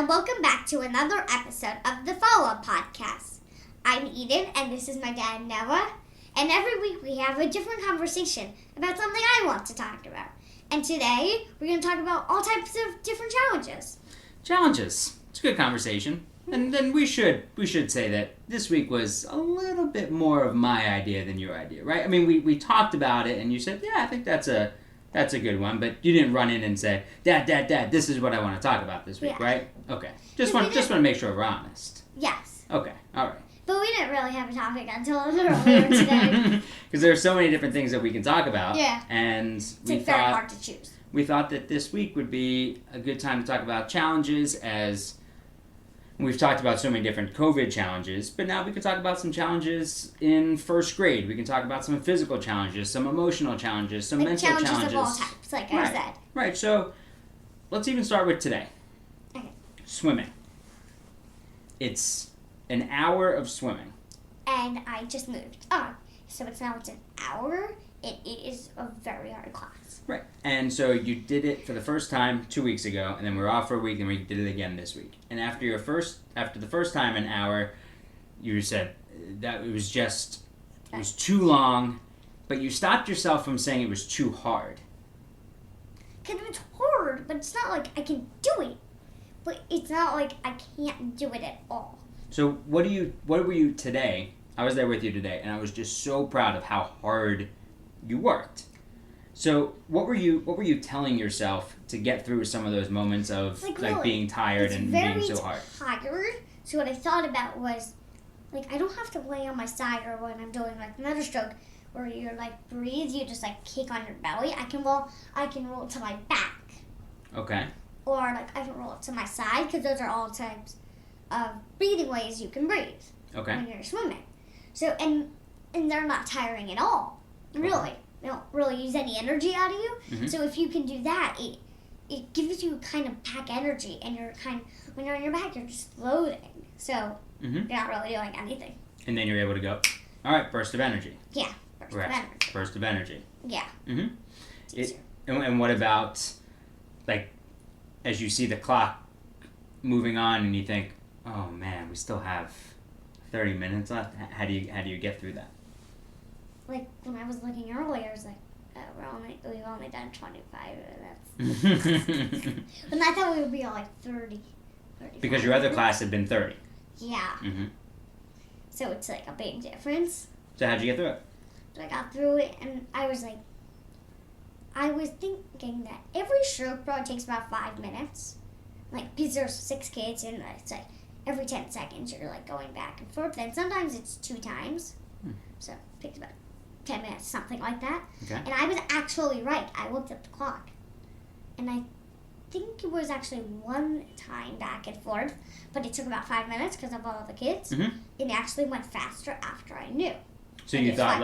and welcome back to another episode of the Follow-Up Podcast. I'm Eden, and this is my dad, Noah, and every week we have a different conversation about something I want to talk about. And today, we're going to talk about all types of different challenges. Challenges. It's a good conversation. And then we should say that this week was a little bit more of my idea than your idea, right? I mean, we talked about it, and you said, yeah, I think that's a good one, but you didn't run in and say, Dad, this is what I want to talk about this week, right? Okay. Just want to make sure we're honest. Yes. Okay. All right. But we didn't really have a topic until earlier today. Because there are so many different things that we can talk about. Yeah. And it's very hard to choose. We thought that this week would be a good time to talk about challenges, as we've talked about so many different COVID challenges, but now we can talk about some challenges in first grade. We can talk about some physical challenges, some emotional challenges, some mental challenges. Challenges of all types, like I said. Right, so let's even start with today. Okay. Swimming. It's an hour of swimming. And I just moved on. So it's an hour. It is a very hard class. Right. And so you did it for the first time 2 weeks ago, and then we're off for a week, and we did it again this week. And after the first time, an hour, you said that it was too long, but you stopped yourself from saying it was too hard. Because it's hard, but it's not like I can do it. But it's not like I can't do it at all. So what were you today? I was there with you today, and I was just so proud of how hard you worked. So what were you telling yourself to get through some of those moments of really, being tired and being so hard? Tired. So what I thought about was, I don't have to lay on my side, or when I'm doing another stroke where you're breathe, you just kick on your belly. I can roll to my back. Okay. Or I can roll it to my side, because those are all types of breathing ways you can breathe. Okay. When you're swimming. So and they're not tiring at all. Really. Okay. They don't really use any energy out of you. Mm-hmm. So if you can do that, it gives you kind of back energy, and when you're on your back, you're just floating. So you're not really doing anything. And then you're able to go, all right, burst of energy. Yeah, burst of energy. Burst of energy. Yeah. Mm-hmm. And what about, as you see the clock moving on and you think, oh man, we still have 30 minutes left? How do you get through that? When I was looking earlier, I was we've only done 25 minutes. And I thought we would be on 30. Because your other class had been 30. Yeah. Mm-hmm. So it's a big difference. So how'd you get through it? So I got through it, and I was thinking that every stroke probably takes about 5 minutes. Because there's 6 kids, and it's every 10 seconds you're going back and forth. And sometimes it's 2 times. So it takes about 10 minutes, something like that. Okay. And I was actually right. I looked at the clock. And I think it was actually 1 time back and forth, but it took about 5 minutes because of all the kids. Mm-hmm. It actually went faster after I knew. So you thought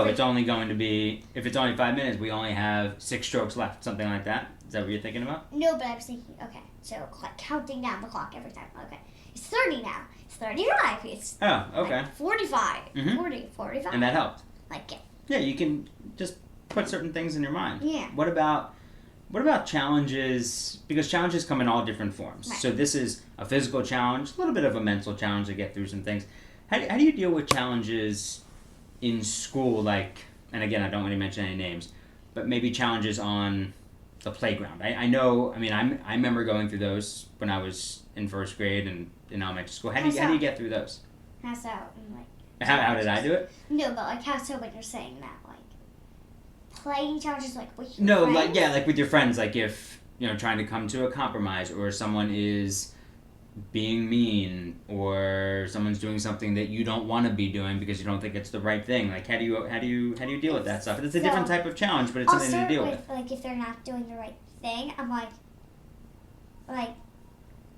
it's only going to be, if it's only 5 minutes, we only have 6 strokes left, something like that? Is that what you're thinking about? No, but I was thinking, okay, so counting down the clock every time. Okay, it's 30 now. It's 35. It's 45. Mm-hmm. 40, 45. And that helped. It. Yeah, you can just put certain things in your mind. Yeah. What about challenges? Because challenges come in all different forms. Right. So this is a physical challenge, a little bit of a mental challenge to get through some things. How do you deal with challenges in school? And again, I don't want to mention any names, but maybe challenges on the playground. I remember going through those when I was in first grade and in elementary school. How do you get through those? How so? How did I do it? No, but how so when you're saying that? Playing challenges with your No, friends? with your friends. If, trying to come to a compromise, or someone is being mean, or someone's doing something that you don't want to be doing because you don't think it's the right thing. How do you deal with that stuff? It's a different type of challenge, but it's something to deal with. If they're not doing the right thing, I'm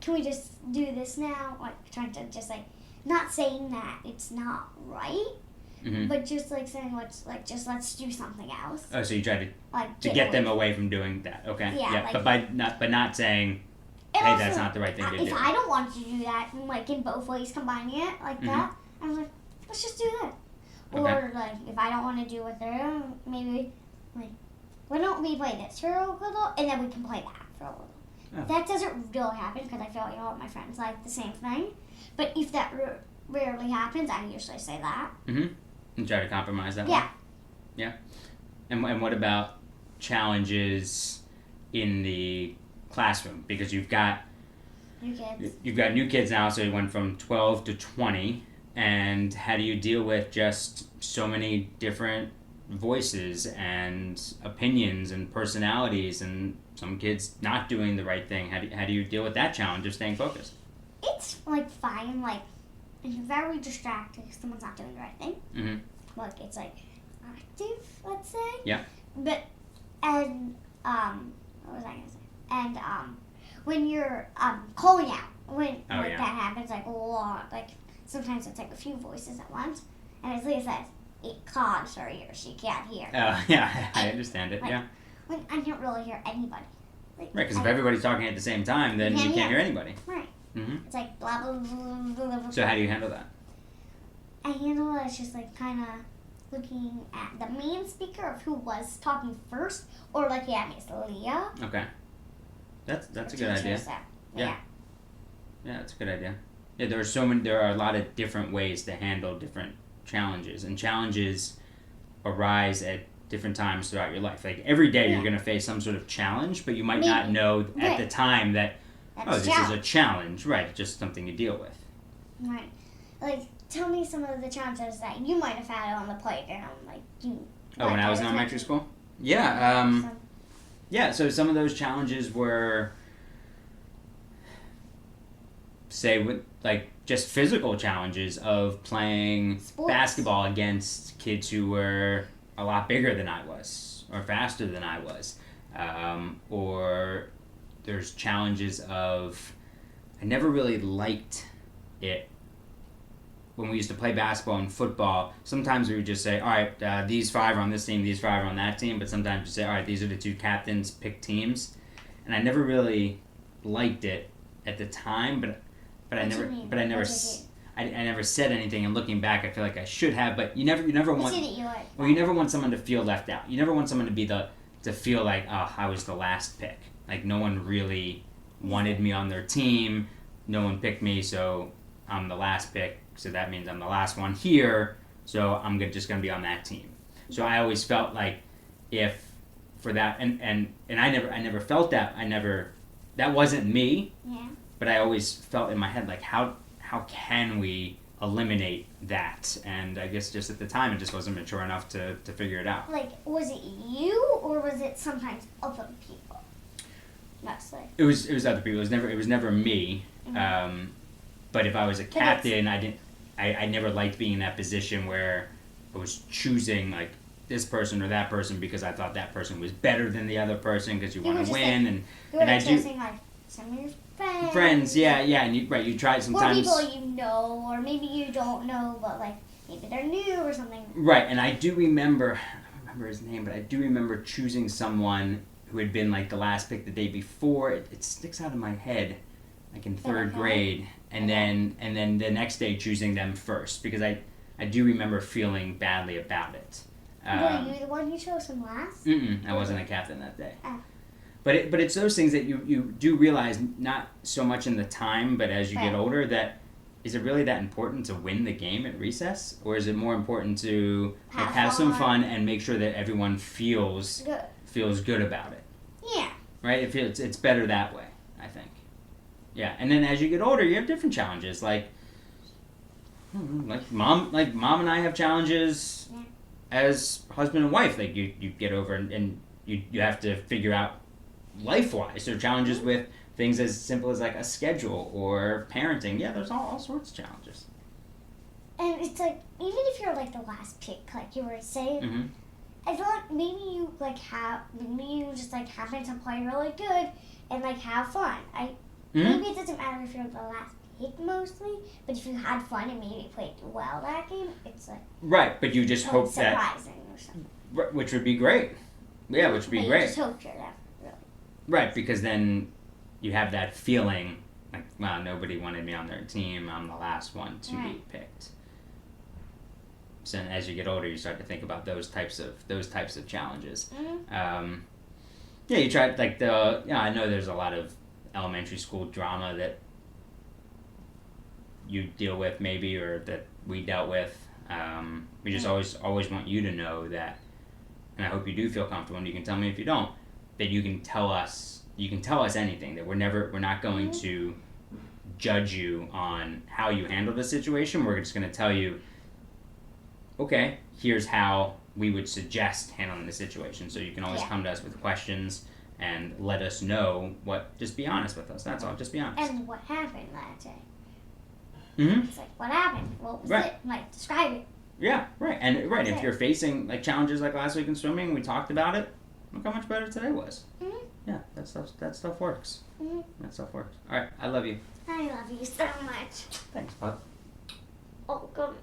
can we just do this now? Trying to just not saying that it's not right, mm-hmm. but just saying let's do something else. Oh, so you try to get them away from doing that. Okay. Yeah. But not saying, hey, also, that's not the right thing to do. If I don't want to do that, in both ways, combining it mm-hmm. that, I'm let's just do that. Okay. Or if I don't want to do what they're maybe why don't we play this for a little, and then we can play that for a little. Oh. That doesn't really happen because I feel like all of my friends like the same thing. But if that rarely happens, I usually say that. Mm-hmm. And try to compromise that Yeah. one? Yeah. And what about challenges in the classroom? Because you've got new kids now, so you went from 12 to 20. And how do you deal with just so many different voices and opinions and personalities, and some kids not doing the right thing? How do you deal with that challenge of staying focused? It's like fine, like it's very distracting if someone's not doing the right thing. Mm-hmm. Like it's like active, let's say. Yeah. But and what was I gonna say? And when you're calling out, when that happens, like a lot, like sometimes it's like a few voices at once, and as Leah says, it clogs her ears. She can't hear. Oh yeah, I understand it. Like, Yeah. When I can't really hear anybody. Like, Right, because if everybody's talking at the same time, then you can't hear anybody. Right. Mm-hmm. It's like blah blah blah blah blah. Blah. So how do you handle that? I handle it as just like kind of looking at the main speaker of who was talking first, or like Miss Leah. Okay. That's a good idea. Yeah. Yeah, that's a good idea. Yeah, there are a lot of different ways to handle different challenges, and challenges arise at different times throughout your life. Like every day you're going to face some sort of challenge, but you might not know at the time that this is a challenge. Right, just something to deal with. Right. Like, tell me some of the challenges that you might have had on the playground. Like when I was in elementary school? Yeah. Yeah, so some of those challenges were, say, with like just physical challenges of playing basketball against kids who were a lot bigger than I was, or faster than I was, or there's challenges of, I never really liked it when we used to play basketball and football. Sometimes we would just say, all right, these 5 are on this team, these 5 are on that team, but sometimes you say, all right, these are the 2 captains, pick teams, and I never really liked it at the time, but I never said anything, and looking back I feel like I should have, but you never want you never want someone to feel left out. You never want someone to feel like, oh, I was the last pick. Like no one really wanted me on their team, no one picked me, so I'm the last pick, so that means I'm the last one here, so I'm just going to be on that team. So I always felt like if for that, and I never felt that, that wasn't me. Yeah. But I always felt in my head like, how can we eliminate that? And I guess just at the time, it just wasn't mature enough to figure it out. Like, was it you, or was it sometimes other people? Mostly. It was other people. It was never me. Mm-hmm. But if I was a captain, I never liked being in that position where I was choosing like this person or that person because I thought that person was better than the other person because you want to win, and I do. Like some of your friends, yeah, and you try sometimes. Or people you know, or maybe you don't know, but like maybe they're new or something. Right, and I do remember, I don't remember his name, but I do remember choosing someone who had been like the last pick the day before. It sticks out of my head, like in 3rd grade, and then the next day choosing them first because I do remember feeling badly about it. Were you the one who chose him last? I wasn't a captain that day. Oh. But it's those things that you do realize, not so much in the time, but as you get older, that is it really that important to win the game at recess? Or is it more important to have some fun and make sure that everyone feels good about it? Yeah. Right? It's better that way, I think. Yeah, and then as you get older, you have different challenges. Like mom and I have challenges as husband and wife. Like you get over and you have to figure out life-wise. There are challenges with things as simple as like a schedule or parenting. Yeah, there's all sorts of challenges. And it's like, even if you're like the last pick, like you were saying, I feel like maybe you just like happen to play really good and like have fun. Maybe it doesn't matter if you're the last pick mostly, but if you had fun and maybe played well that game, it's like right. But you just hope that surprising or something, which would be great. Yeah, which would be great. You just hope you're that. Right, because then you have that feeling like, wow, nobody wanted me on their team. I'm the last one to be picked. So as you get older, you start to think about those types of challenges. Mm-hmm. You try like I know there's a lot of elementary school drama that you deal with maybe, or that we dealt with. We just always want you to know that, and I hope you do feel comfortable, and you can tell me if you don't, that you can tell us anything, that we're not going to judge you on how you handle the situation. We're just going to tell you, okay, here's how we would suggest handling the situation. So you can always come to us with questions and let us know just be honest with us. That's all. Just be honest. And what happened that day? Mm-hmm. It's like, what happened? What was it? Like, describe it. Yeah, right. And if you're facing like challenges like last week in swimming, we talked about it. Look how much better today was. Mm-hmm. Yeah, that stuff works. Mm-hmm. That stuff works. All right, I love you. I love you so much. Thanks, bud. Welcome.